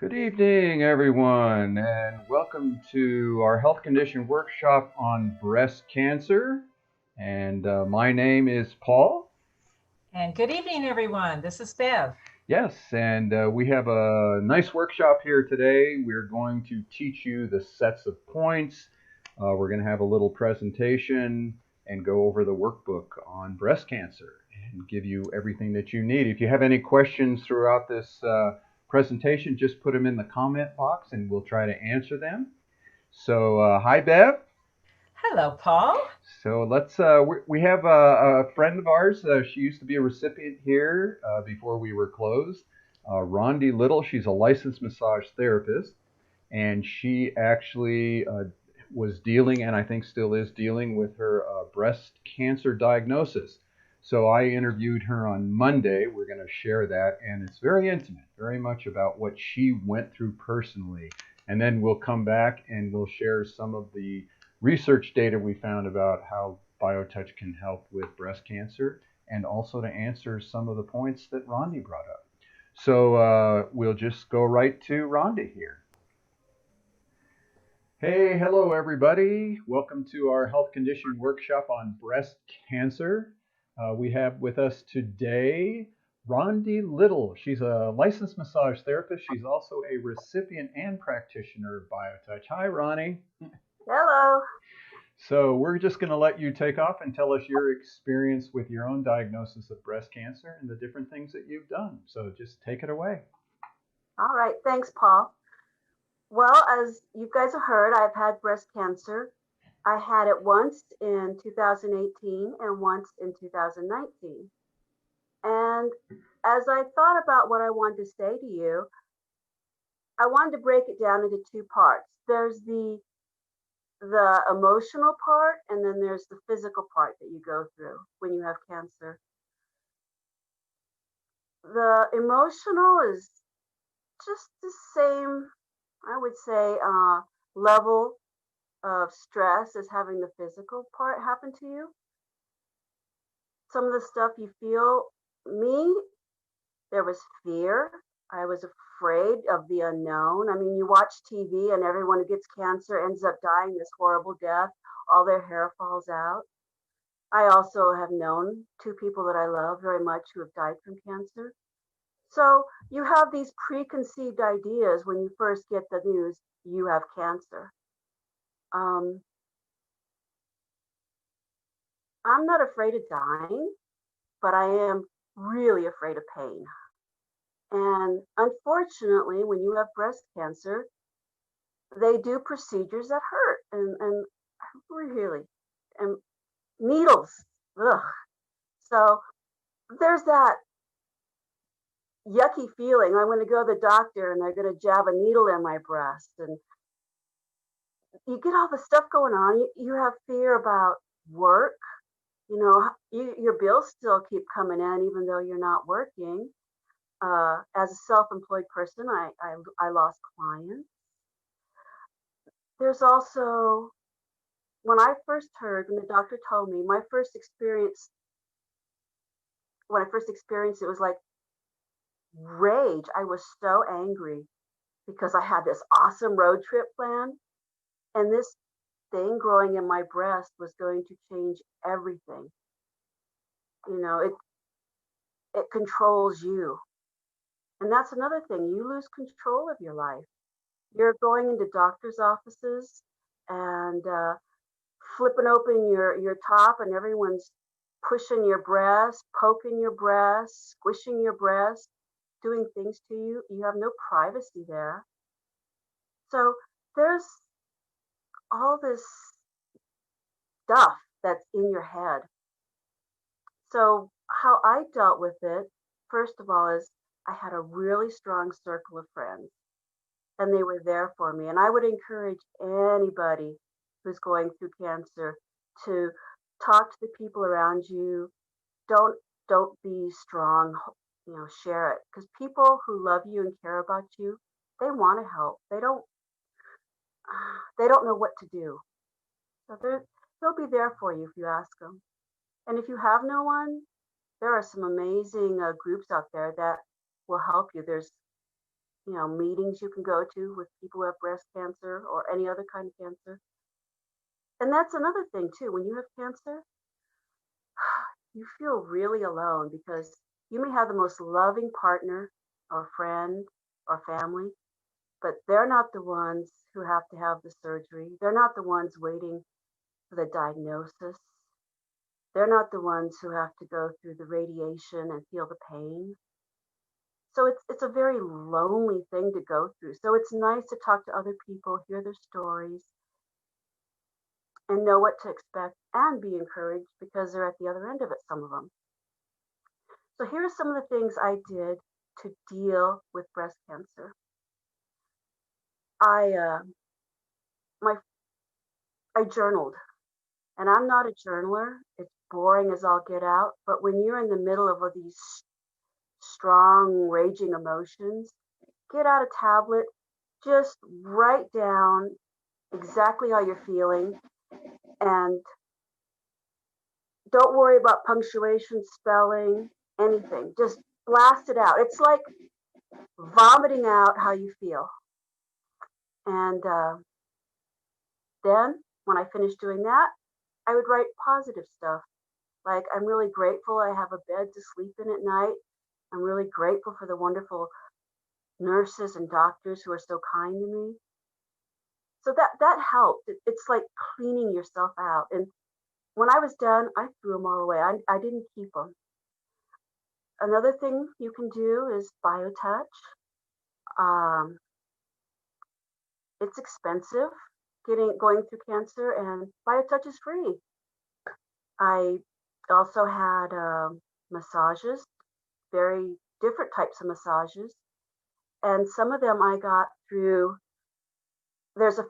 Good evening, everyone, and welcome to our health condition workshop on breast cancer. And my name is Paul. And good evening, everyone. This is Bev. Yes, and we have a nice workshop here today. We're going to teach you the sets of points. We're going to have a little presentation and go over the workbook on breast cancer and give you everything that you need. If you have any questions throughout this presentation, just put them in the comment box and we'll try to answer them. So, hi, Bev. Hello, Paul. So we have a friend of ours. She used to be a recipient here before we were closed. Rondi Little. She's a licensed massage therapist, and she actually was dealing, and I think still is dealing with her breast cancer diagnosis. So I interviewed her on Monday. We're going to share that, and it's very intimate, very much about what she went through personally. And then we'll come back and we'll share some of the research data we found about how BioTouch can help with breast cancer and also to answer some of the points that Rondi brought up. So we'll just go right to Rondi here. Hey, hello everybody. Welcome to our health condition workshop on breast cancer. We have with us today Rondi Little. She's a licensed massage therapist. She's also a recipient and practitioner of BioTouch. Hi, Ronnie. Hello. So we're just going to let you take off and tell us your experience with your own diagnosis of breast cancer and the different things that you've done. So just take it away. All right. Thanks, Paul. Well, as you guys have heard, I've had breast cancer. I had it once in 2018 and once in 2019. And as I thought about what I wanted to say to you, I wanted to break it down into two parts. There's the emotional part, and then there's the physical part that you go through when you have cancer. The emotional is just the same, I would say, level of stress as having the physical part happen to you. Some of the stuff you feel, me, there was fear. I was afraid of the unknown. I mean, you watch TV and everyone who gets cancer ends up dying this horrible death. All their hair falls out. I also have known two people that I love very much who have died from cancer. So you have these preconceived ideas when you first get the news you have cancer. Um, I'm not afraid of dying, but I am really afraid of pain. And unfortunately, when you have breast cancer, they do procedures that hurt and really, and needles. Ugh. So there's that yucky feeling. I'm going to go to the doctor and they're going to jab a needle in my breast. And you get all the stuff going on. You have fear about work. Your bills still keep coming in even though you're not working. As a self-employed person, I lost clients. There's also, when the doctor told me, when I first experienced it was like rage. I was so angry because I had this awesome road trip planned, and this thing growing in my breast was going to change everything. You know, it controls you. And that's another thing. You lose control of your life. You're going into doctor's offices and flipping open your top, and everyone's pushing your breast, poking your breast, squishing your breast, doing things to you. You have no privacy there. So there's all this stuff that's in your head. So how I dealt with it, first of all, is I had a really strong circle of friends and they were there for me. And I would encourage anybody who's going through cancer to talk to the people around you. Don't be strong, share it, because people who love you and care about you, they want to help. They don't know what to do. So they'll be there for you if you ask them. And if you have no one, there are some amazing groups out there that will help you. There's meetings you can go to with people who have breast cancer or any other kind of cancer. And that's another thing too. When you have cancer, you feel really alone because you may have the most loving partner or friend or family, but they're not the ones who have to have the surgery. They're not the ones waiting for the diagnosis. They're not the ones who have to go through the radiation and feel the pain. So it's a very lonely thing to go through. So it's nice to talk to other people, hear their stories, and know what to expect and be encouraged because they're at the other end of it, some of them. So here are some of the things I did to deal with breast cancer. I my I journaled, and I'm not a journaler. It's boring as all get out. But when you're in the middle of all these strong, raging emotions, get out a tablet, just write down exactly how you're feeling, and don't worry about punctuation, spelling, anything. Just blast it out. It's like vomiting out how you feel. And then when I finished doing that, I would write positive stuff. Like, I'm really grateful I have a bed to sleep in at night. I'm really grateful for the wonderful nurses and doctors who are so kind to me. So that helped. It's like cleaning yourself out. And when I was done, I threw them all away. I didn't keep them. Another thing you can do is BioTouch. Um, it's expensive going through cancer, and BioTouch is free. I also had massages, very different types of massages, and some of them I got through. There's a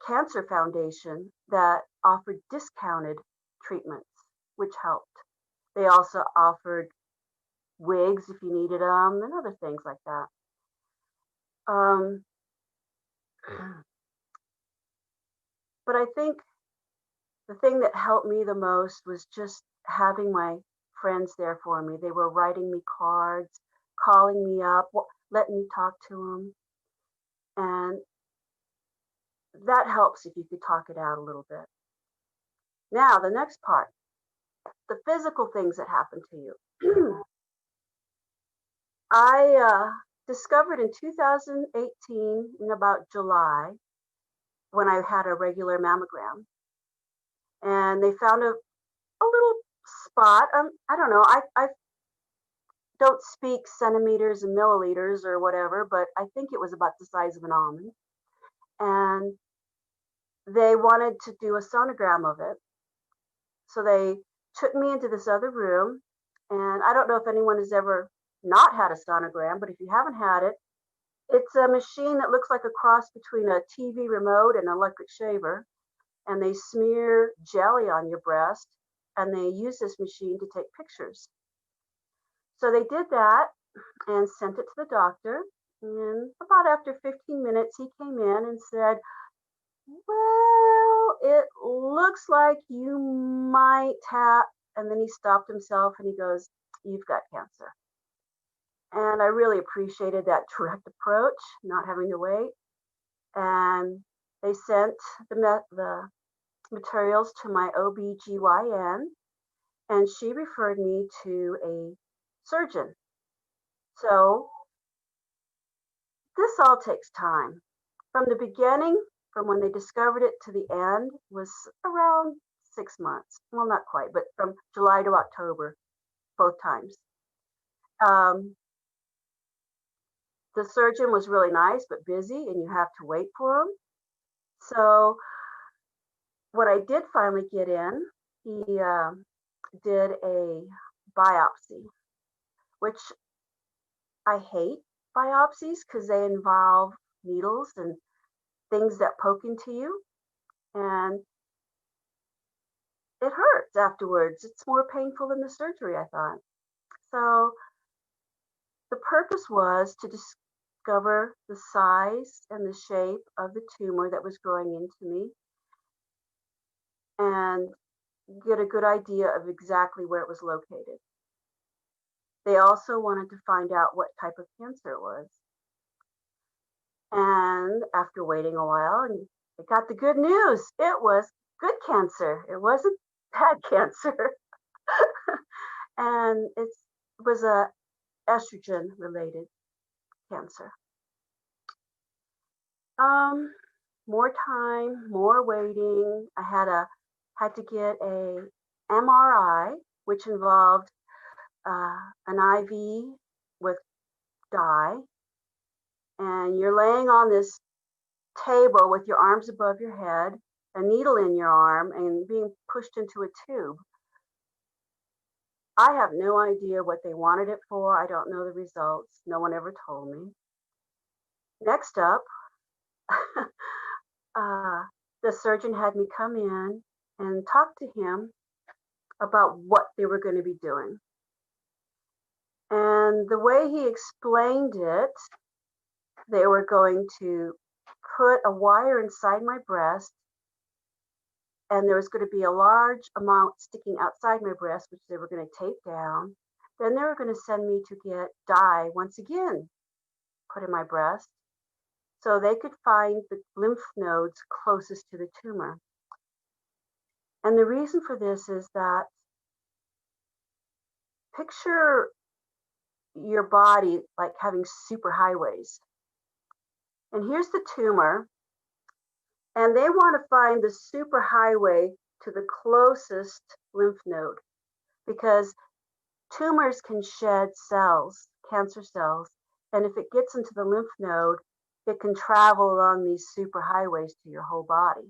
cancer foundation that offered discounted treatments, which helped. They also offered wigs if you needed them and other things like that. Um, but I think the thing that helped me the most was just having my friends there for me. They were writing me cards, calling me up, letting me talk to them. And that helps if you could talk it out a little bit. Now, the next part, the physical things that happen to you. I discovered in 2018, in about July, when I had a regular mammogram, and they found a little spot. I don't know. I don't speak centimeters and milliliters or whatever, but I think it was about the size of an almond. And they wanted to do a sonogram of it. So they took me into this other room. And I don't know if anyone has ever not had a sonogram, but if you haven't had it, it's a machine that looks like a cross between a TV remote and an electric shaver. And they smear jelly on your breast, and they use this machine to take pictures. So they did that and sent it to the doctor. And about after 15 minutes, he came in and said, well, it looks like you might have, and then he stopped himself and he goes, you've got cancer. And I really appreciated that direct approach, not having to wait. And they sent the materials to my OBGYN, and she referred me to a surgeon. So this all takes time. From the beginning, from when they discovered it to the end, was around 6 months. Well, not quite, but from July to October, both times. The surgeon was really nice, but busy, and you have to wait for him. So when I did finally get in, he did a biopsy, which I hate biopsies because they involve needles and things that poke into you. And it hurts afterwards. It's more painful than the surgery, I thought. So the purpose was to discover the size and the shape of the tumor that was growing into me and get a good idea of exactly where it was located. They also wanted to find out what type of cancer it was. And after waiting a while, and I got the good news. It was good cancer. It wasn't bad cancer. And it was a estrogen related cancer. Um, More time, more waiting. I had to get a MRI, which involved an IV with dye, and you're laying on this table with your arms above your head, a needle in your arm, and being pushed into a tube. I have no idea what they wanted it for. I don't know the results. No one ever told me. Next up, uh, the surgeon had me come in and talk to him about what they were going to be doing. And the way he explained it, they were going to put a wire inside my breast, and there was going to be a large amount sticking outside my breast, which they were going to tape down. Then they were going to send me to get dye once again put in my breast so they could find the lymph nodes closest to the tumor. And the reason for this is that picture your body like having super highways. And here's the tumor, and they want to find the super highway to the closest lymph node because tumors can shed cells, cancer cells, and if it gets into the lymph node, it can travel along these super highways to your whole body.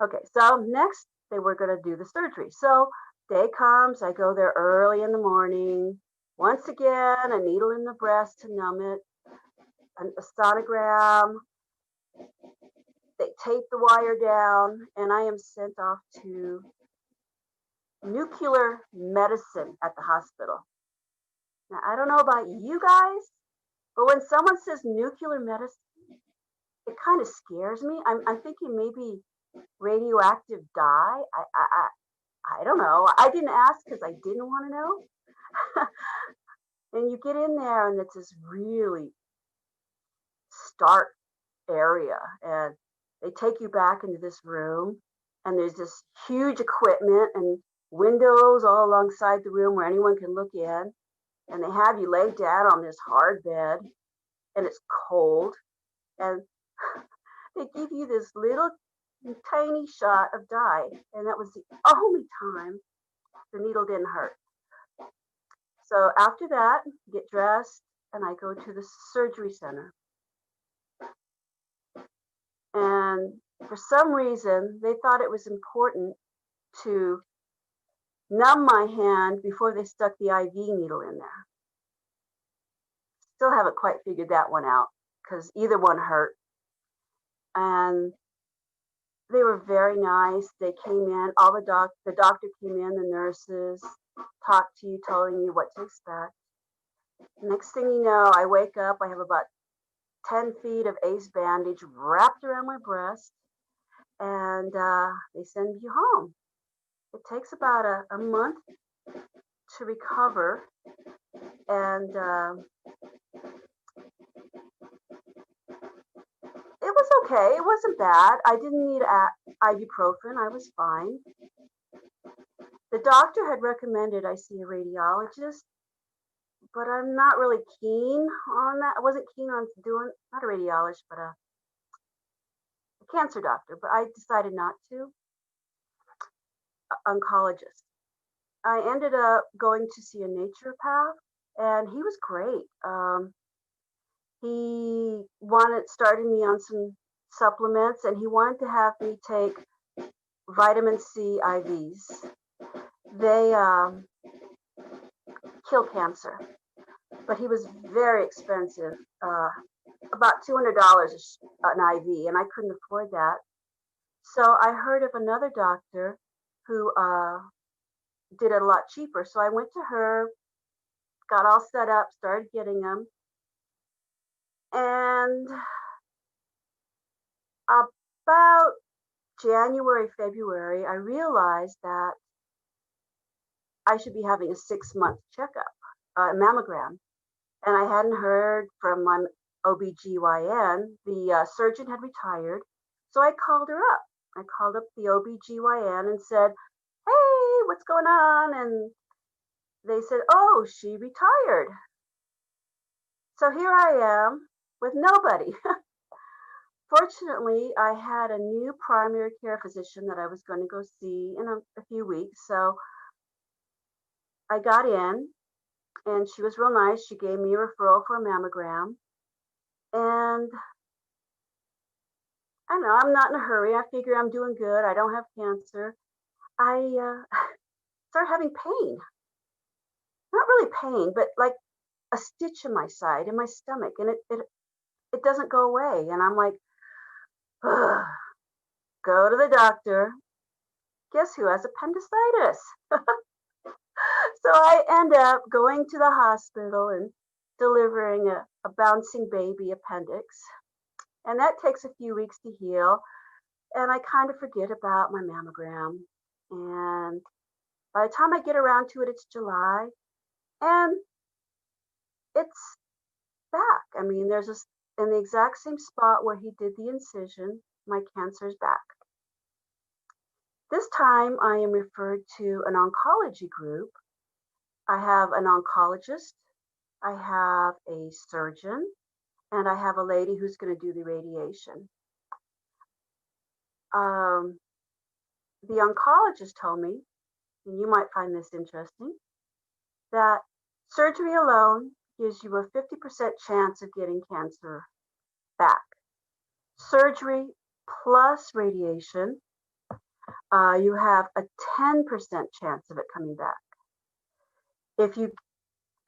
Okay, so next they were going to do the surgery. So day comes, I go there early in the morning. Once again, a needle in the breast to numb it, a sonogram. They tape the wire down, and I am sent off to nuclear medicine at the hospital. Now, I don't know about you guys, but when someone says nuclear medicine, it kind of scares me. I'm thinking maybe radioactive dye. I don't know. I didn't ask because I didn't want to know. And you get in there, and it's this really stark area, and they take you back into this room, and there's this huge equipment and windows all alongside the room where anyone can look in, and they have you lay down on this hard bed, and it's cold, and they give you this little tiny shot of dye, and that was the only time the needle didn't hurt. So after that, get dressed, and I go to the surgery center. And for some reason, they thought it was important to numb my hand before they stuck the IV needle in there. Still haven't quite figured that one out because either one hurt. And they were very nice. They came in, the doctor came in, the nurses talked to you, telling you what to expect. Next thing you know, I wake up, I have about 10 feet of ace bandage wrapped around my breast, and they send you home. It takes about a month to recover, and it was okay. It wasn't bad. I didn't need ibuprofen. I was fine. The doctor had recommended I see a radiologist, but I'm not really keen on that. I wasn't keen on doing, not a radiologist, but a cancer doctor, but I decided not to. Oncologist. I ended up going to see a naturopath, and he was great. He started me on some supplements, and he wanted to have me take vitamin C IVs. They kill cancer, but he was very expensive, about $200 an IV, and I couldn't afford that. So I heard of another doctor who did it a lot cheaper. So I went to her, got all set up, started getting them. And about January, February, I realized that I should be having a 6-month checkup, a mammogram. And I hadn't heard from my OBGYN. The surgeon had retired. So I called her up. I called up the OBGYN and said, hey, what's going on? And they said, oh, she retired. So here I am with nobody. Fortunately, I had a new primary care physician that I was going to go see in a few weeks. So I got in and she was real nice. She gave me a referral for a mammogram. And I know I'm not in a hurry. I figure I'm doing good. I don't have cancer. I started having pain. Not really pain, but like a stitch in my side, in my stomach. And it doesn't go away. And I'm like, ugh, go to the doctor. Guess who has appendicitis? So I end up going to the hospital and delivering a bouncing baby appendix. And that takes a few weeks to heal. And I kind of forget about my mammogram. And by the time I get around to it, it's July. And it's back. I mean, there's this in the exact same spot where he did the incision, my cancer's back. This time I am referred to an oncology group. I have an oncologist, I have a surgeon, and I have a lady who's going to do the radiation. The oncologist told me, and you might find this interesting, that surgery alone gives you a 50% chance of getting cancer back. Surgery plus radiation, you have a 10% chance of it coming back. If you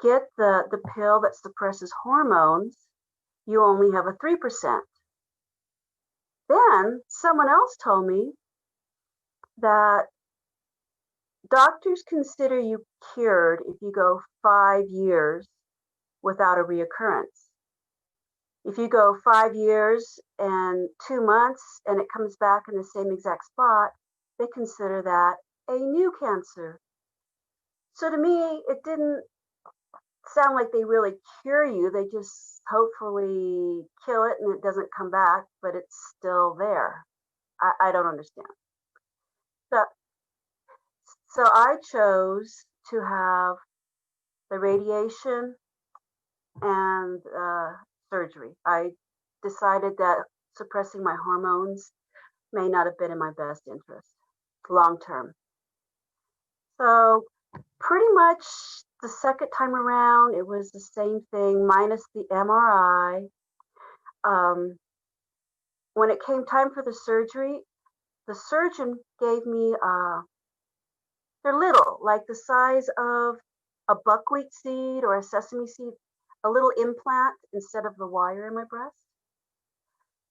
get the pill that suppresses hormones, you only have a 3%. Then someone else told me that doctors consider you cured if you go 5 years without a reoccurrence. If you go 5 years and 2 months and it comes back in the same exact spot, they consider that a new cancer. So to me, it didn't sound like they really cure you. They just hopefully kill it and it doesn't come back, but it's still there. I don't understand. So, so I chose to have the radiation and surgery. I decided that suppressing my hormones may not have been in my best interest long term. So pretty much the second time around, it was the same thing minus the MRI. When it came time for the surgery, the surgeon gave me, they're little, like the size of a buckwheat seed or a sesame seed, a little implant instead of the wire in my breast.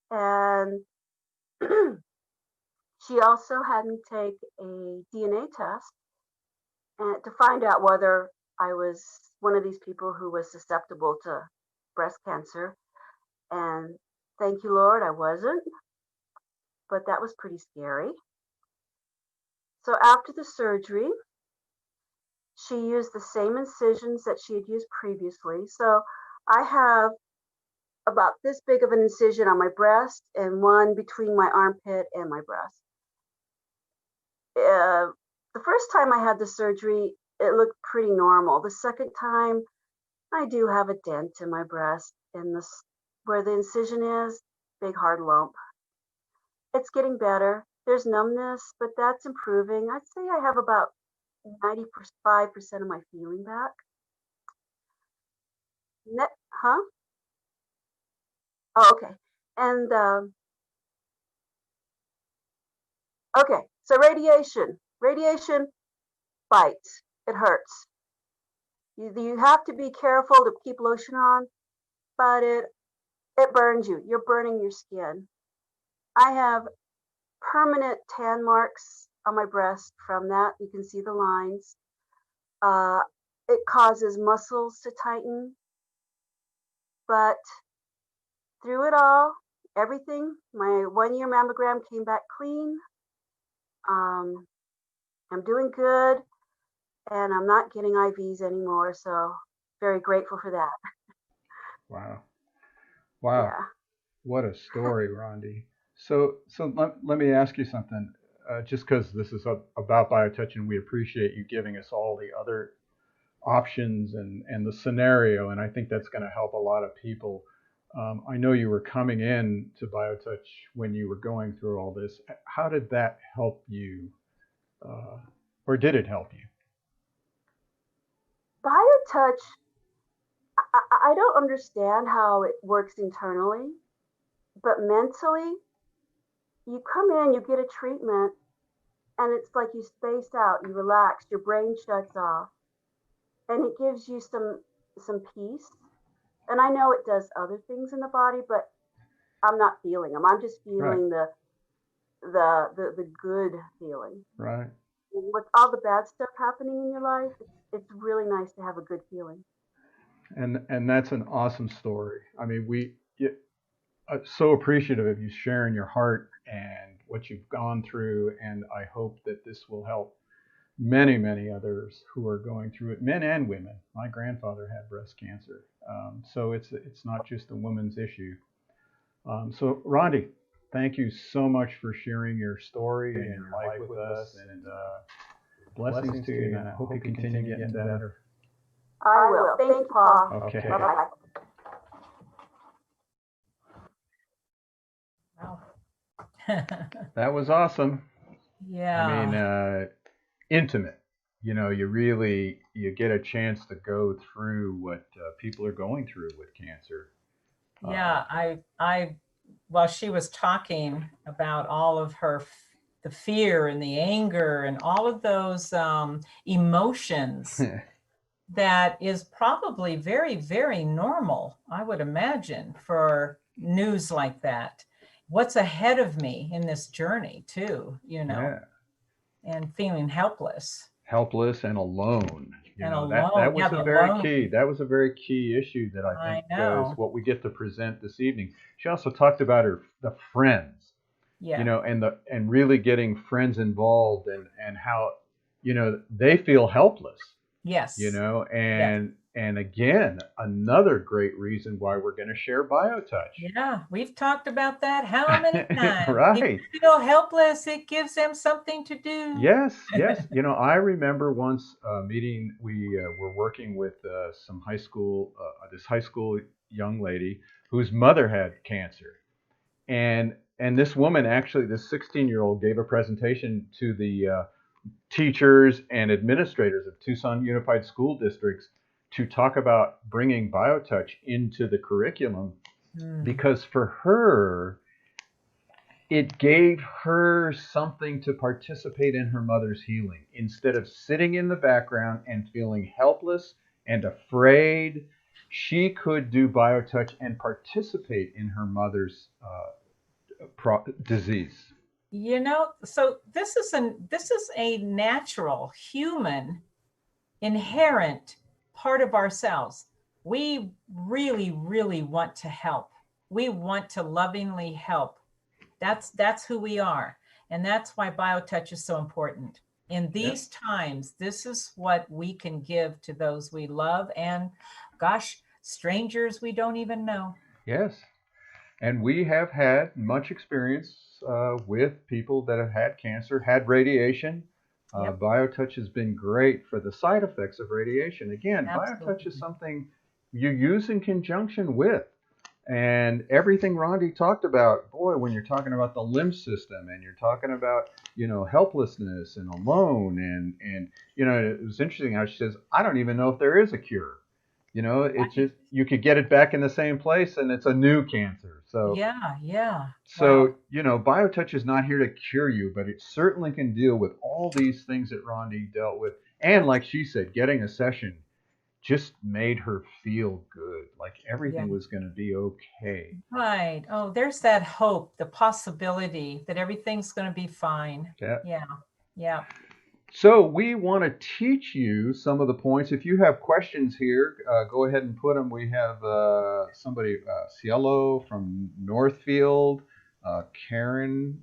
And she also had me take a DNA test and to find out whether I was one of these people who was susceptible to breast cancer. And thank you, Lord, I wasn't, but that was pretty scary. So after the surgery, she used the same incisions that she had used previously. So I have about this big of an incision on my breast and one between my armpit and my breast. The first time I had the surgery, it looked pretty normal. The second time, I do have a dent in my breast, and this where the incision is, big hard lump. It's getting better. There's numbness, but that's improving. I'd say I have about 95% of my feeling back. Huh? Oh, okay. And okay, so radiation bites. It hurts. You have to be careful to keep lotion on, but it burns you. You're burning your skin. I have permanent tan marks on my breast from that. You can see the lines. Uh, it causes muscles to tighten, but through it all, everything, my 1 year mammogram came back clean. I'm doing good, and I'm not getting IVs anymore, so very grateful for that. Wow. Wow. Yeah. What a story, Rondi. So let me ask you something. Just because this is about BioTouch, and we appreciate you giving us all the other options and the scenario, and I think that's going to help a lot of people. I know you were coming in to BioTouch when you were going through all this. How did that help you, uh, or did it help you? BioTouch, I don't understand how it works internally, but mentally, you come in, you get a treatment, and it's like you space out, you relax, your brain shuts off, and it gives you some peace. And I know it does other things in the body, but I'm not feeling them. I'm just Right, feeling the good feeling. right. With all the bad stuff happening in your life, it's really nice to have a good feeling. And that's an awesome story. I mean, so appreciative of you sharing your heart and what you've gone through, and I hope that this will help many, many others who are going through it, men and women. My grandfather had breast cancer, so it's not just a woman's issue. So, Rondi, thank you so much for sharing your story and your life with us, and blessings to you. And I hope you continue getting better. I will. Thank you, Paul. Okay. Bye bye. Wow. That was awesome. I mean, Yeah. intimate. You know, you get a chance to go through what people are going through with cancer. Uh, Yeah. While she was talking about all of the fear and the anger and all of those emotions, that is probably very, very normal, I would imagine, for news like that. What's ahead of me in this journey, too, yeah, and feeling helpless helpless and alone. You and know, that alone. Yeah, was a the very lone. key. That was a very key issue that I think I is know. what we get to present this evening. She also talked about the friends, you Yeah. know, and really getting friends involved, and how, you know, they feel helpless, you Yes. know, Yes. and again, another great reason why we're going to share BioTouch. Yeah. We've talked about that how many times? People Right. feel helpless. It gives them something to do. Yes, yes. You know, I remember once meeting. We were working with this high school young lady whose mother had cancer, and this woman actually, this 16-year-old, gave a presentation to the teachers and administrators of Tucson Unified School Districts to talk about bringing BioTouch into the curriculum, Mm. because for her, it gave her something to participate in her mother's healing instead of sitting in the background and feeling helpless and afraid. She could do BioTouch and participate in her mother's disease. So this is a natural human inherent part of ourselves. We really, really want to help. We want to lovingly help. That's who we are. And that's why BioTouch is so important. In Yeah. these times, this is what we can give to those we love and, gosh, strangers we don't even know. Yes. And we have had much experience with people that have had cancer, had radiation. Yep, BioTouch has been great for the side effects of radiation. Again, BioTouch is absolutely. something you use in conjunction with. And everything Rondi talked about, boy, when you're talking about the lymph system and you're talking about, you know, helplessness and alone, and you know, it was interesting how she says, I don't even know if there is a cure. You know, it's Right. just you could get it back in the same place and it's a new cancer. Yeah, yeah. Wow. So, you know, BioTouch is not here to cure you, but it certainly can deal with all these things that Rondi dealt with. And like she said, getting a session just made her feel good, like Yeah. everything was going to be okay. Right. Oh, there's that hope, the possibility that everything's going to be fine. Yeah. Yeah. Yeah. So we want to teach you some of the points. If you have questions here, go ahead and put them. We have somebody, Cielo from Northfield, Karen.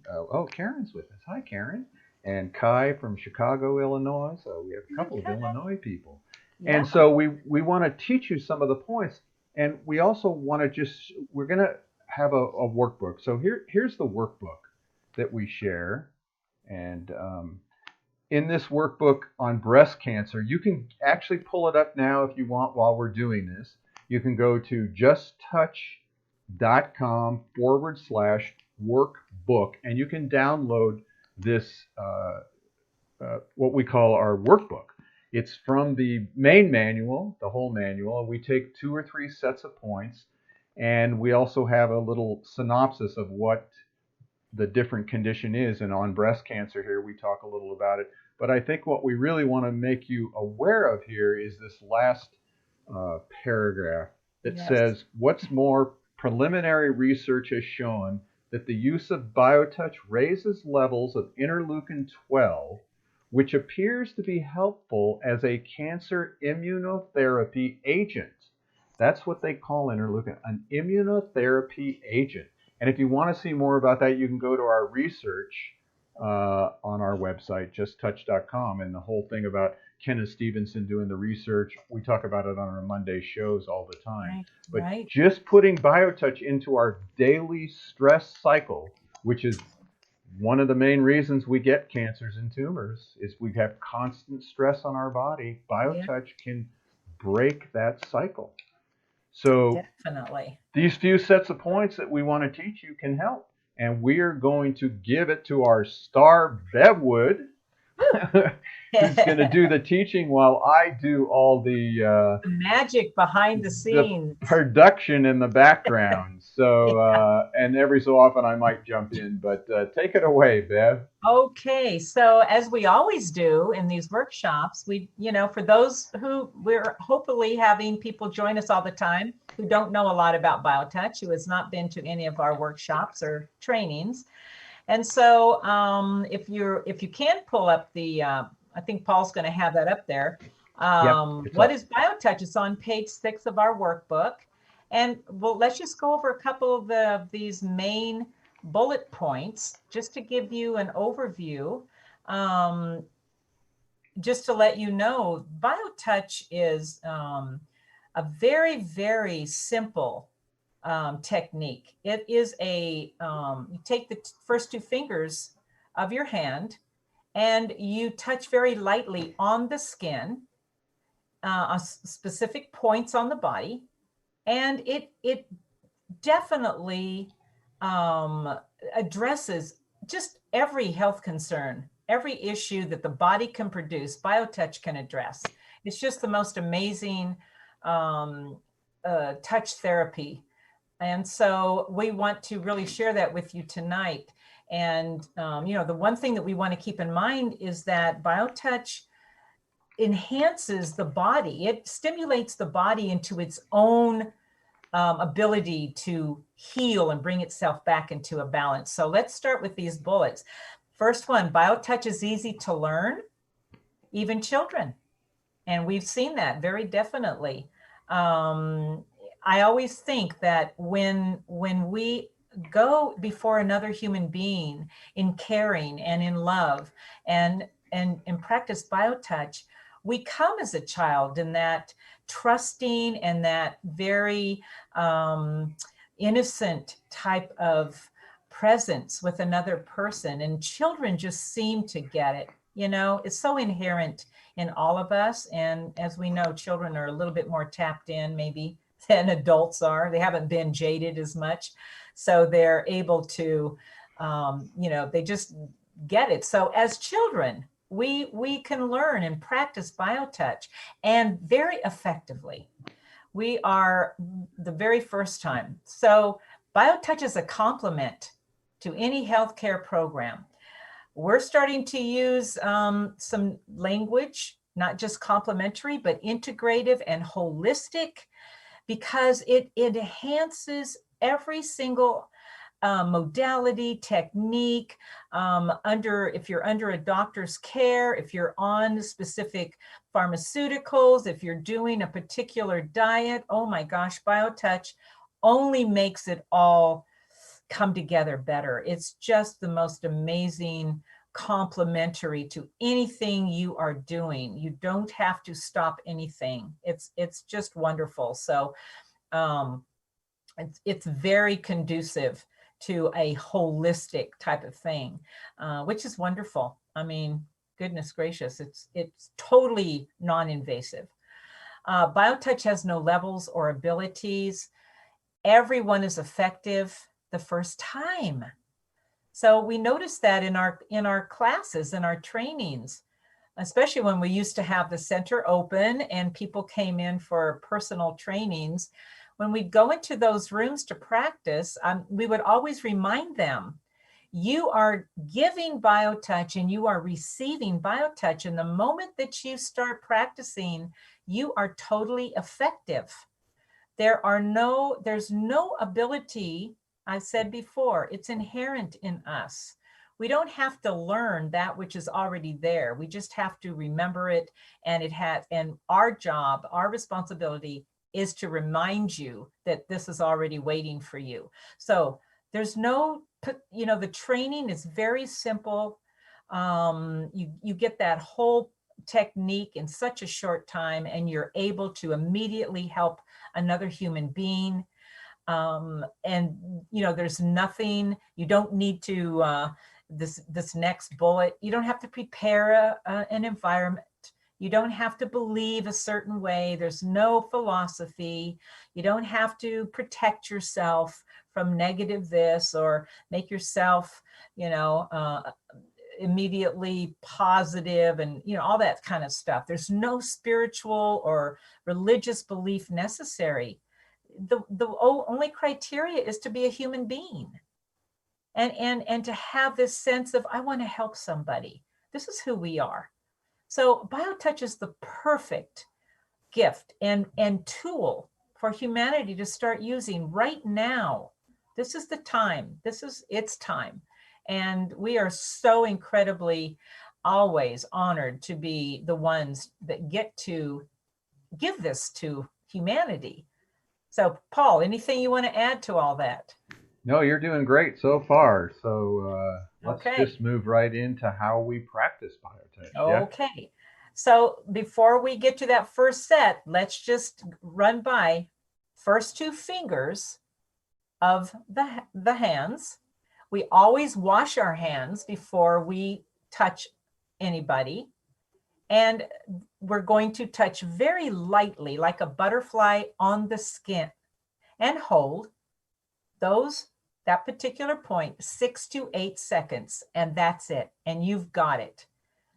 Karen's with us. Hi, Karen. And Kai from Chicago, Illinois. So we have a couple of Okay. Illinois people. And Yeah. so we want to teach you some of the points. And we also want to we're going to have a workbook. So here's the workbook that we share. And in this workbook on breast cancer, you can actually pull it up now if you want while we're doing this. You can go to justtouch.com/workbook, and you can download this, what we call our workbook. It's from the main manual, the whole manual, and we take 2 or 3 sets of points, and we also have a little synopsis of what the different condition is. And on breast cancer here, we talk a little about it. But I think what we really want to make you aware of here is this last paragraph that Yes. says, what's more, preliminary research has shown that the use of BioTouch raises levels of interleukin 12, which appears to be helpful as a cancer immunotherapy agent. That's what they call interleukin, an immunotherapy agent. And if you want to see more about that, you can go to our research on our website, justtouch.com, and the whole thing about Kenneth Stevenson doing the research. We talk about it on our Monday shows all the time. Right, but right. Just putting BioTouch into our daily stress cycle, which is one of the main reasons we get cancers and tumors, is we have constant stress on our body. BioTouch can break that cycle. So Definitely. these few sets of points that we want to teach you can help. And we are going to give it to our star Bevwood, who's going to do the teaching while I do all the magic behind the scenes, production in the background. So, and every so often I might jump in, but take it away, Bev. Okay, so as we always do in these workshops, we, for those who we're hopefully having people join us all the time who don't know a lot about BioTouch, who has not been to any of our workshops or trainings. And so if you can pull up the, I think Paul's going to have that up there. What is BioTouch? It's on page 6 of our workbook. And well, let's just go over a couple of these main bullet points just to give you an overview. Just to let you know, BioTouch is a very, very simple technique. It is you take the first 2 fingers of your hand and you touch very lightly on the skin, specific points on the body, and it definitely addresses just every health concern, every issue that the body can produce. BioTouch can address. It's just the most amazing touch therapy. And so we want to really share that with you tonight. And, the one thing that we want to keep in mind is that BioTouch enhances the body. It stimulates the body into its own ability to heal and bring itself back into a balance. So let's start with these bullets. First one, BioTouch is easy to learn, even children. And we've seen that very definitely. I always think that when we go before another human being in caring and in love and practice BioTouch, we come as a child in that trusting and that very innocent type of presence with another person. And children just seem to get it. It's so inherent in all of us. And as we know, children are a little bit more tapped in maybe than adults are. They haven't been jaded as much. So they're able to, they just get it. So as children, we can learn and practice BioTouch, and very effectively. We are the very first time. So BioTouch is a complement to any healthcare program. We're starting to use some language, not just complementary, but integrative and holistic, because it enhances every single modality, technique, if you're under a doctor's care, if you're on specific pharmaceuticals, if you're doing a particular diet. Oh my gosh, BioTouch only makes it all come together better. It's just the most amazing complementary to anything you are doing. You don't have to stop anything. It's just wonderful. So it's very conducive to a holistic type of thing, which is wonderful. I mean, goodness gracious, it's totally non-invasive. BioTouch has no levels or abilities. Everyone is effective the first time. So we noticed that in our classes, in our trainings, especially when we used to have the center open and people came in for personal trainings. When we'd go into those rooms to practice, we would always remind them, you are giving BioTouch and you are receiving BioTouch. And the moment that you start practicing, you are totally effective. There's no ability, I said before, it's inherent in us. We don't have to learn that which is already there. We just have to remember it. And our job, our responsibility is to remind you that this is already waiting for you. So there's no, the training is very simple. You get that whole technique in such a short time, and you're able to immediately help another human being. And there's nothing, you don't need to, this next bullet, you don't have to prepare an environment. You don't have to believe a certain way. There's no philosophy. You don't have to protect yourself from negative this or make yourself, immediately positive and all that kind of stuff. There's no spiritual or religious belief necessary. The only criteria is to be a human being and to have this sense of, I want to help somebody. This is who we are. So BioTouch is the perfect gift and tool for humanity to start using right now. This is the time. It's time. And we are so incredibly always honored to be the ones that get to give this to humanity. So Paul, anything you want to add to all that? No, you're doing great so far. So let's Okay. just move right into how we practice BioTouch. Okay. Yeah? So before we get to that first set, let's just run by first two fingers of the hands. We always wash our hands before we touch anybody. And we're going to touch very lightly, like a butterfly, on the skin, and hold that particular point 6 to 8 seconds, and that's it. And you've got it.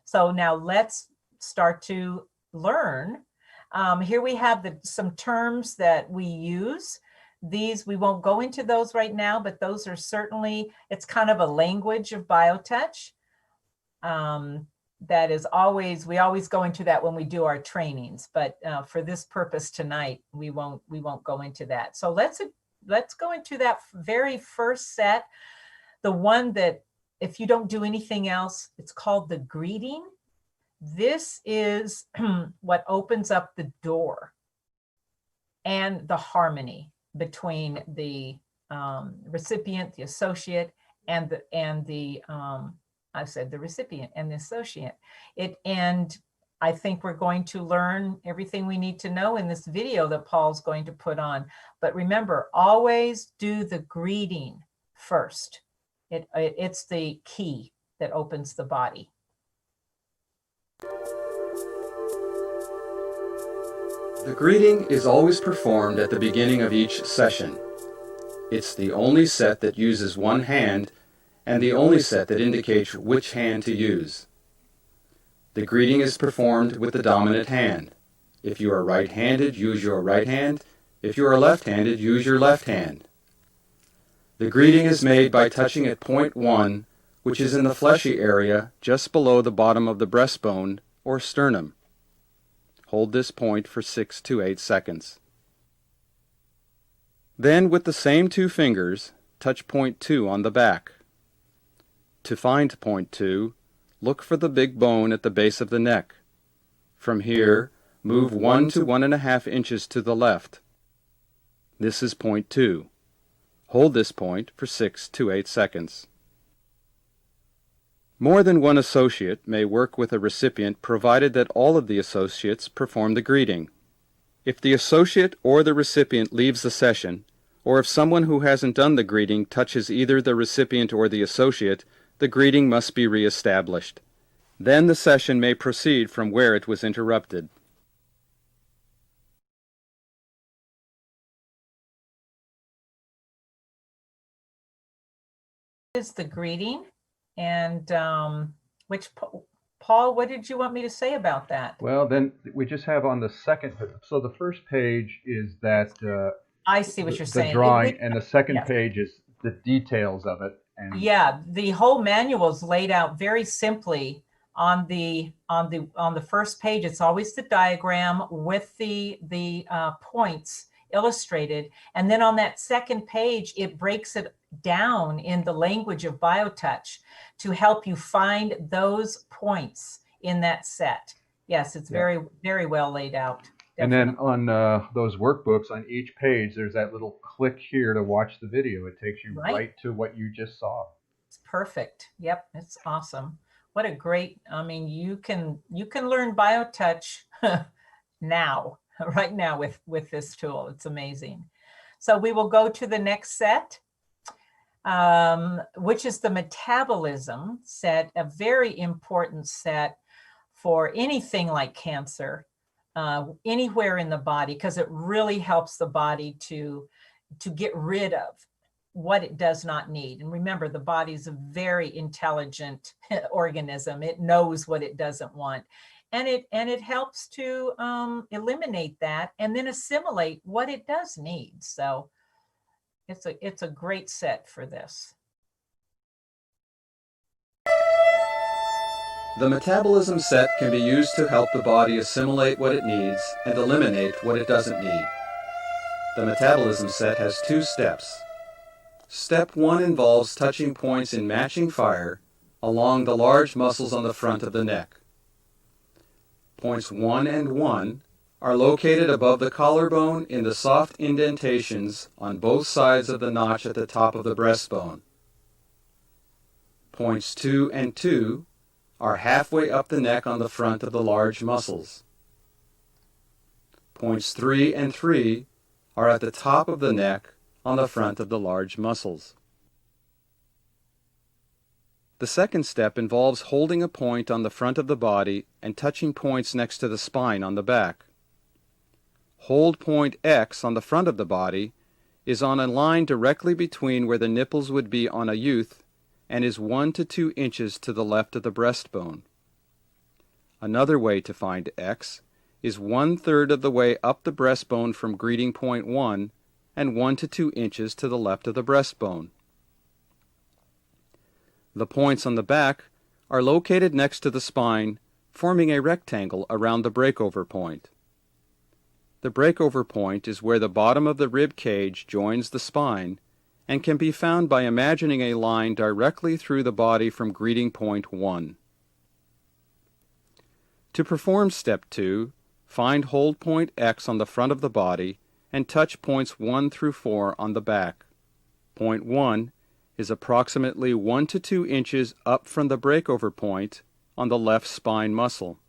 So now let's start to learn. Here we have some terms that we use. These, we won't go into those right now, but those are certainly, it's kind of a language of BioTouch. That is always, we always go into that when we do our trainings, but for this purpose tonight, we won't go into that. So let's go into that very first set, the one that if you don't do anything else, it's called the greeting. This is what opens up the door and the harmony between the recipient, the associate, and the I said the recipient and the associate. And I think we're going to learn everything we need to know in this video that Paul's going to put on. But remember, always do the greeting first. It's the key that opens the body. The greeting is always performed at the beginning of each session. It's the only set that uses one hand and the only set that indicates which hand to use. The greeting is performed with the dominant hand. If you are right-handed, use your right hand. If you are left-handed, use your left hand. The greeting is made by touching at point 1, which is in the fleshy area just below the bottom of the breastbone or sternum. Hold this point for 6 to 8 seconds. Then, with the same two fingers, touch point 2 on the back. To find point 2, look for the big bone at the base of the neck. From here, move 1 to 1.5 inches to the left. This is point 2. Hold this point for 6 to 8 seconds. More than one associate may work with a recipient provided that all of the associates perform the greeting. If the associate or the recipient leaves the session, or if someone who hasn't done the greeting touches either the recipient or the associate, the greeting must be reestablished. Then the session may proceed from where it was interrupted. Is the greeting, and Paul, what did you want me to say about that? Well, then we just have on the second, so the first page is that I see what you're the saying. drawing, and the second Yes. page is the details of it. And Yeah, the whole manual is laid out very simply on the first page. It's always the diagram with the points illustrated, and then on that second page it breaks it down in the language of BioTouch to help you find those points in that set. Yes, it's very, very well laid out. And then on those workbooks, on each page, there's that little click here to watch the video. It takes you right to what you just saw. It's perfect. Yep, it's awesome. What a great, I mean, you can learn BioTouch now, right now with this tool. It's amazing. So we will go to the next set, which is the metabolism set, a very important set for anything like cancer, anywhere in the body, because it really helps the body to get rid of what it does not need. And remember, the body is a very intelligent organism. It knows what it doesn't want. And it helps to eliminate that and then assimilate what it does need. So it's a great set for this. The metabolism set can be used to help the body assimilate what it needs and eliminate what it doesn't need. The metabolism set has 2 steps. Step 1 involves touching points in matching fire along the large muscles on the front of the neck. Points 1 and 1 are located above the collarbone in the soft indentations on both sides of the notch at the top of the breastbone. Points 2 and 2 are halfway up the neck on the front of the large muscles. Points 3 and 3 are at the top of the neck on the front of the large muscles. The second step involves holding a point on the front of the body and touching points next to the spine on the back. Hold point X on the front of the body is on a line directly between where the nipples would be on a youth and is 1 to 2 inches to the left of the breastbone. Another way to find X is 1/3 of the way up the breastbone from greeting point 1 and 1 to 2 inches to the left of the breastbone. The points on the back are located next to the spine, forming a rectangle around the breakover point. The breakover point is where the bottom of the rib cage joins the spine and can be found by imagining a line directly through the body from greeting point 1. To perform step 2, find hold point X on the front of the body and touch points 1 through 4 on the back. Point 1 is approximately 1 to 2 inches up from the breakover point on the left spine muscle.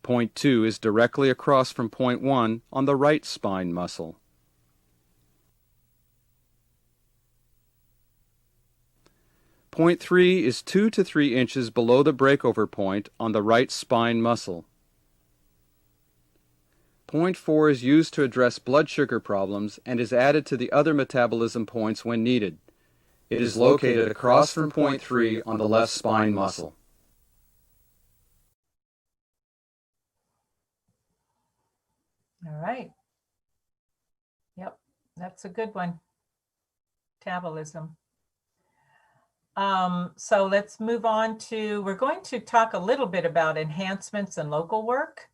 Point 2 is directly across from point 1 on the right spine muscle. Point 3 is 2 to 3 inches below the breakover point on the right spine muscle. Point 4 is used to address blood sugar problems and is added to the other metabolism points when needed. It is located across from point 3 on the left spine muscle. All right. Yep, that's a good one. Metabolism. So let's move on to, we're going to talk a little bit about enhancements and local work.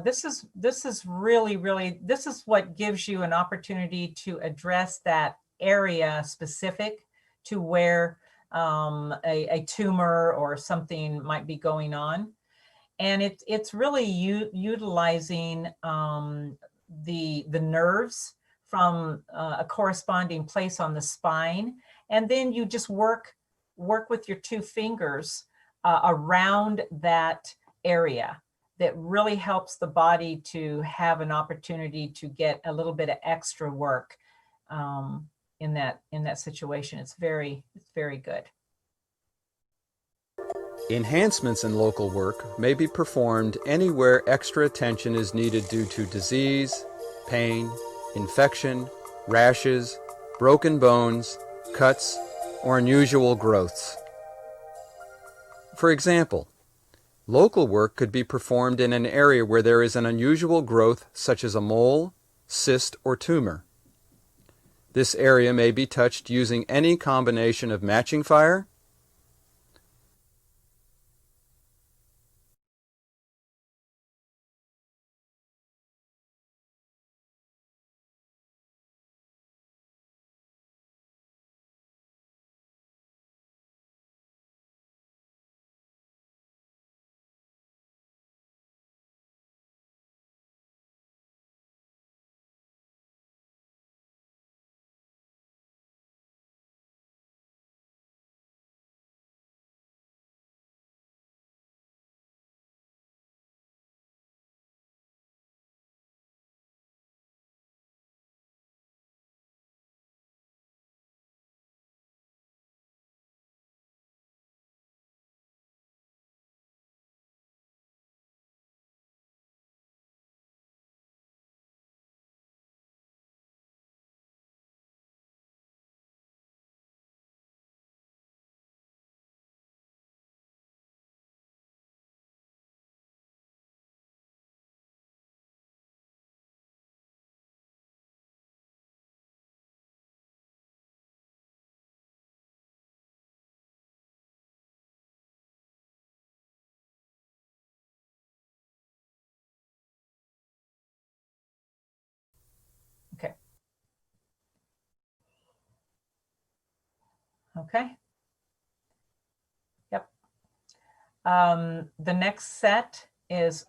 This is really, this is what gives you an opportunity to address that area specific to where a tumor or something might be going on. And it's really utilizing the nerves from a corresponding place on the spine. And then you just work with your 2 fingers around that area. that really helps the body to have an opportunity to get a little bit of extra work in that situation. It's very good. Enhancements in local work may be performed anywhere extra attention is needed due to disease, pain, infection, rashes, broken bones, cuts, or unusual growths. For example, local work could be performed in an area where there is an unusual growth such as a mole, cyst, or tumor. This area may be touched using any combination of matching fire, Okay. Okay. Yep. The next set is,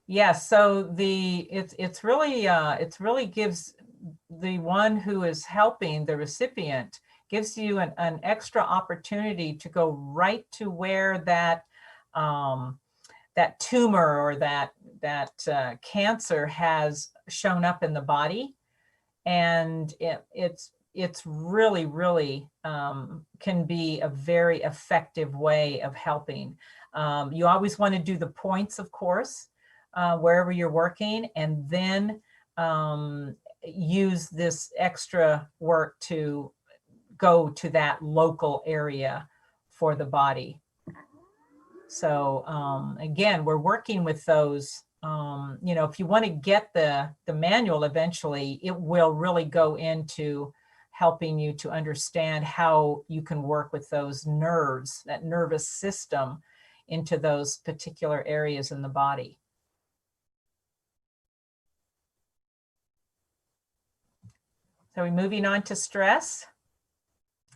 yeah, so it's really gives the one who is helping the recipient, gives you an extra opportunity to go right to where that that tumor or that cancer has shown up in the body. And it's really can be a very effective way of helping. You always want to do the points, of course, wherever you're working, and then use this extra work to go to that local area for the body. So again, we're working with those. If you want to get the manual eventually, it will really go into helping you to understand how you can work with those nerves, that nervous system, into those particular areas in the body. So we're moving on to stress.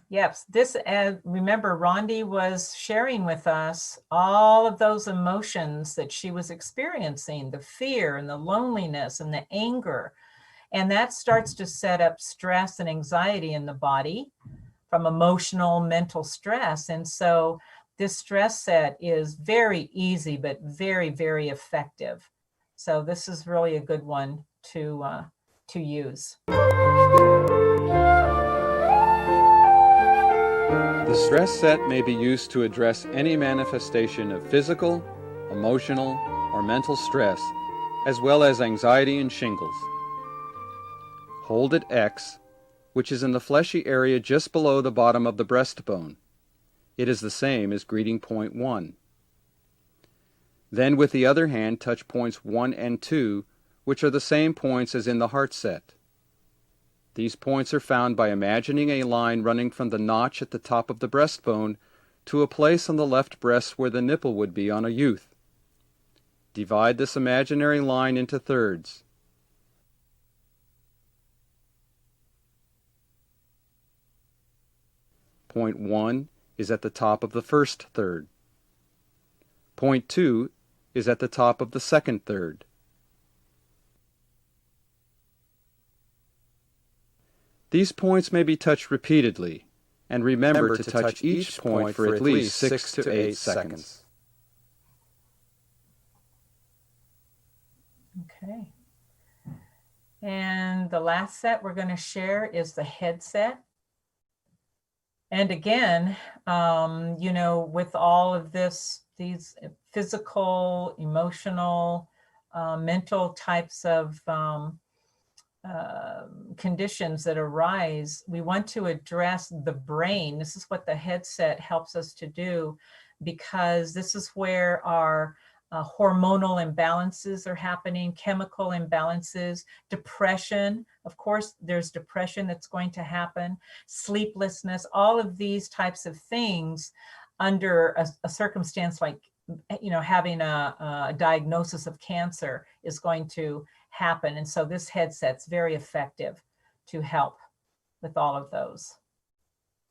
Yes, this, remember, Rondi was sharing with us all of those emotions that she was experiencing, the fear and the loneliness and the anger. And that starts to set up stress and anxiety in the body from emotional, mental stress. And so this stress set is very easy, but very effective. So this is really a good one to use. The stress set may be used to address any manifestation of physical, emotional, or mental stress, as well as anxiety and shingles. Hold at X, which is in the fleshy area just below the bottom of the breastbone. It is the same as greeting point 1. Then with the other hand touch points 1 and 2, which are the same points as in the heart set. These points are found by imagining a line running from the notch at the top of the breastbone to a place on the left breast where the nipple would be on a youth. Divide this imaginary line into thirds. Point 1 is at the top of the first third. Point 2 is at the top of the second third. These points may be touched repeatedly, and remember to touch each point for at least 6 to 8 seconds. Okay. And the last set we're going to share is the headset. And again, with all of these physical, emotional, mental types of conditions that arise, we want to address the brain. This is what the headset helps us to do, because this is where our hormonal imbalances are happening, chemical imbalances, depression. Of course, there's depression that's going to happen, sleeplessness, all of these types of things under a circumstance like, having a diagnosis of cancer is going to happen. And so this headset's very effective to help with all of those.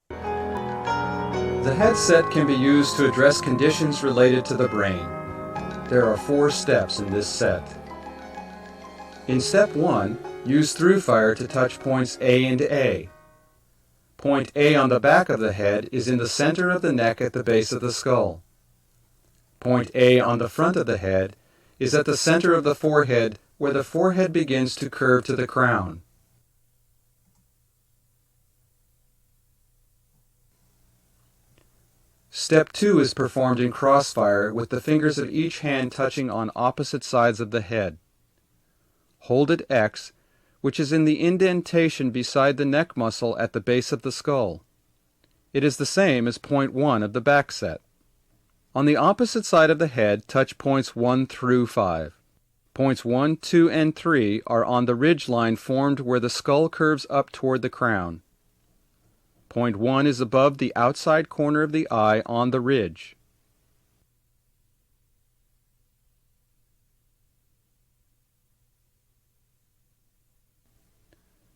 The headset can be used to address conditions related to the brain. There are 4 steps in this set. In step 1, use through fire to touch points A and A. Point A on the back of the head is in the center of the neck at the base of the skull. Point A on the front of the head is at the center of the forehead, where the forehead begins to curve to the crown. Step 2 is performed in crossfire with the fingers of each hand touching on opposite sides of the head. Hold at X, which is in the indentation beside the neck muscle at the base of the skull. It is the same as point 1 of the back set. On the opposite side of the head, touch points 1 through 5. Points 1, 2, and 3 are on the ridge line formed where the skull curves up toward the crown. Point 1 is above the outside corner of the eye on the ridge.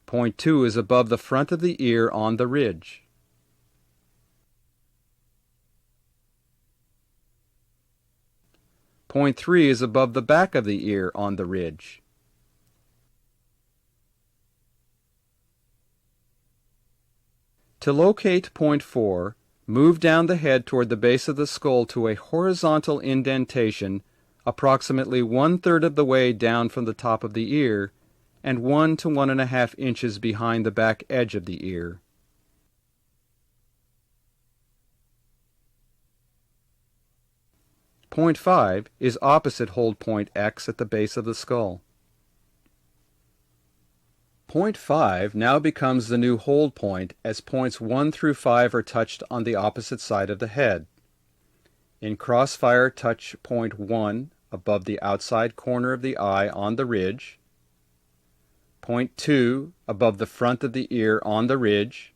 Point 2 is above the front of the ear on the ridge. Point 3 is above the back of the ear on the ridge. To locate point 4, move down the head toward the base of the skull to a horizontal indentation approximately 1/3 of the way down from the top of the ear and 1 to 1.5 inches behind the back edge of the ear. Point 5 is opposite hold point X at the base of the skull. Point 5 now becomes the new hold point as points 1 through 5 are touched on the opposite side of the head. In crossfire, touch point 1 above the outside corner of the eye on the ridge. Point 2 above the front of the ear on the ridge.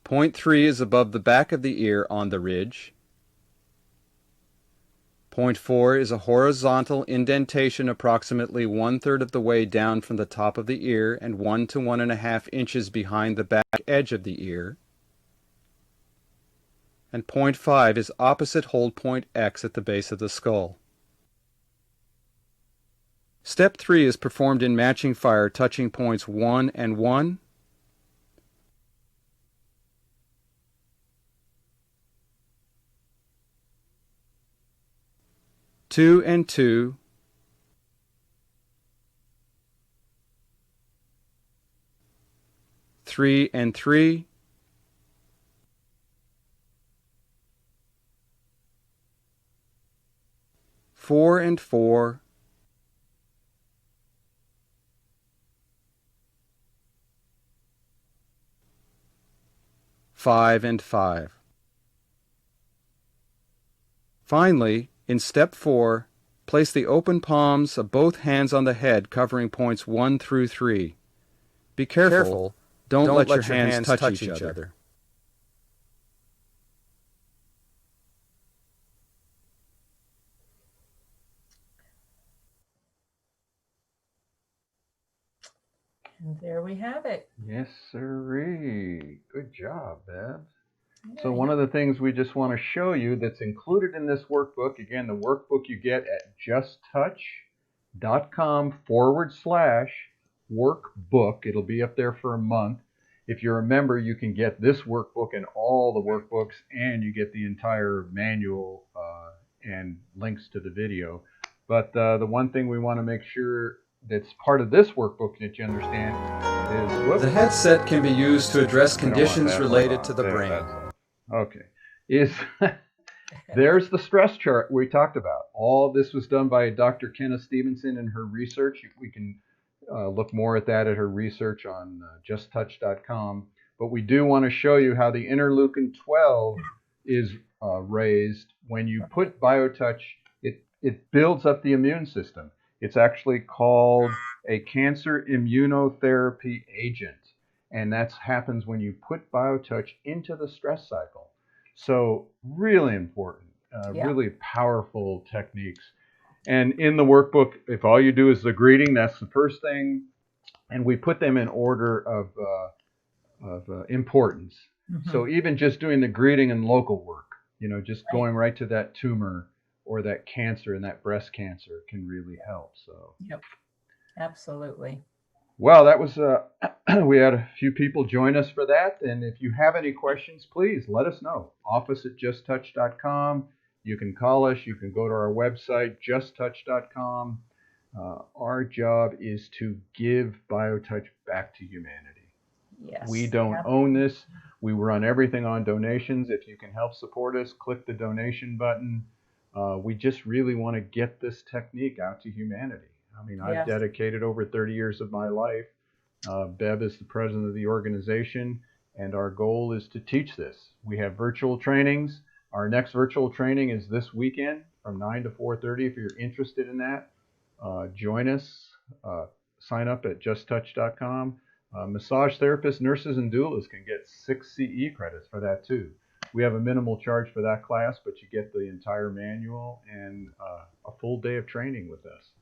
Point 3 is above the back of the ear on the ridge. Point 4 is a horizontal indentation approximately 1/3 of the way down from the top of the ear and 1 to 1.5 inches behind the back edge of the ear. And point 5 is opposite hold point X at the base of the skull. Step 3 is performed in matching fire, touching points 1 and 1, 2 and 2, 3 and 3, 4 and 4, 5 and 5. Finally, in step 4, place the open palms of both hands on the head covering points 1 through 3. Be careful, don't let your hands touch each other. And there we have it. Yes, sirree. Good job, Bev. Yeah, So one of the things we just want to show you that's included in this workbook, again, the workbook you get at justtouch.com/workbook workbook. It'll be up there for a month. If you're a member, you can get this workbook and all the workbooks, and you get the entire manual and links to the video. But the one thing we want to make sure that's part of this workbook that you understand is... Whoops. The headset can be used to address We don't want conditions that. related to the There, brain. that's off. Okay. There's the stress chart we talked about. All this was done by Dr. Kenna Stevenson in her research. We can look more at that at her research on justtouch.com. But we do want to show you how the interleukin 12 is raised when you put BioTouch. It builds up the immune system. It's actually called a cancer immunotherapy agent. And that happens when you put BioTouch into the stress cycle. So really important, really powerful techniques. And in the workbook, if all you do is the greeting, that's the first thing. And we put them in order of importance. Mm-hmm. So even just doing the greeting and local work, just going right to that tumor or that cancer, and that breast cancer can really help. So. Yep, absolutely. Well, that was, we had a few people join us for that. And if you have any questions, please let us know. office@justtouch.com. You can call us. You can go to our website, justtouch.com. Our job is to give BioTouch back to humanity. Yes. We don't own this. We run everything on donations. If you can help support us, click the donation button. We just really want to get this technique out to humanity. I mean, I've dedicated over 30 years of my life. Bev is the president of the organization, and our goal is to teach this. We have virtual trainings. Our next virtual training is this weekend from 9 to 4:30. If you're interested in that, join us. Sign up at justtouch.com. Massage therapists, nurses, and doulas can get 6 CE credits for that too. We have a minimal charge for that class, but you get the entire manual and a full day of training with us.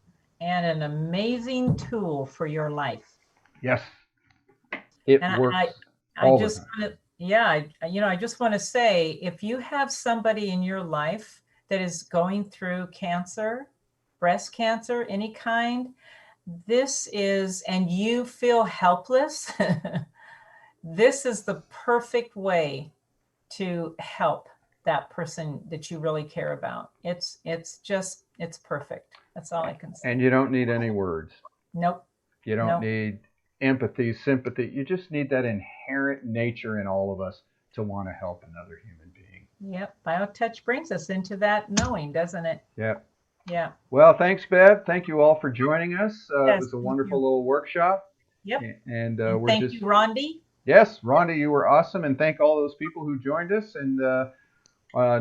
And an amazing tool for your life. Yes, it works. I just want to say, if you have somebody in your life that is going through cancer, breast cancer, any kind, and you feel helpless, this is the perfect way to help that person that you really care about. It's perfect. That's all I can say. And you don't need any words. Nope. You don't need empathy, sympathy. You just need that inherent nature in all of us to want to help another human being. Yep. BioTouch brings us into that knowing, doesn't it? Yep. Yeah. Well, thanks, Bev. Thank you all for joining us. Yes, it was a wonderful little workshop. Yep. And thank you, Rondi. Yes, Rondi, you were awesome. And thank all those people who joined us. And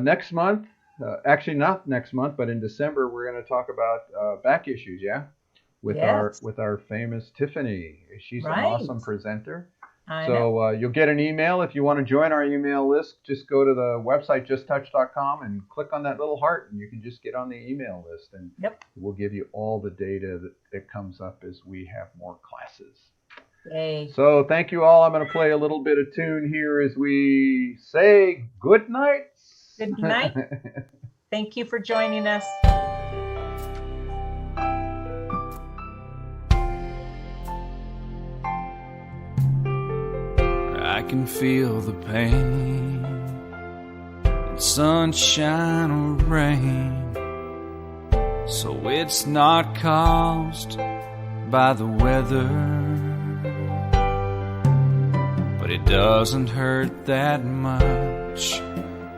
next month, actually not next month, but in December, we're going to talk about back issues, with our famous Tiffany. She's an awesome presenter. So you'll get an email. If you want to join our email list, just go to the website, justtouch.com, and click on that little heart, and you can just get on the email list. And we'll give you all the data that comes up as we have more classes. Yay. So thank you all. I'm going to play a little bit of tune here as we say good night. Good night. Thank you for joining us. I can feel the pain in sunshine or rain, so it's not caused by the weather, but it doesn't hurt that much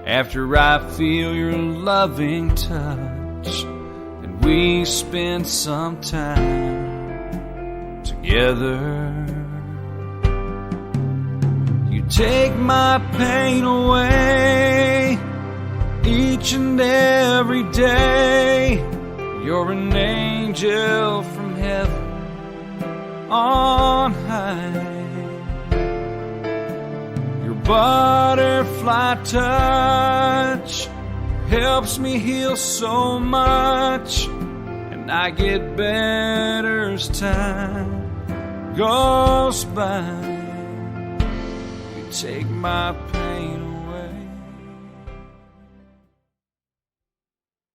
after I feel your loving touch and we spend some time together. Take my pain away each and every day. You're an angel from heaven on high. Your butterfly touch helps me heal so much, and I get better as time goes by. Take my pain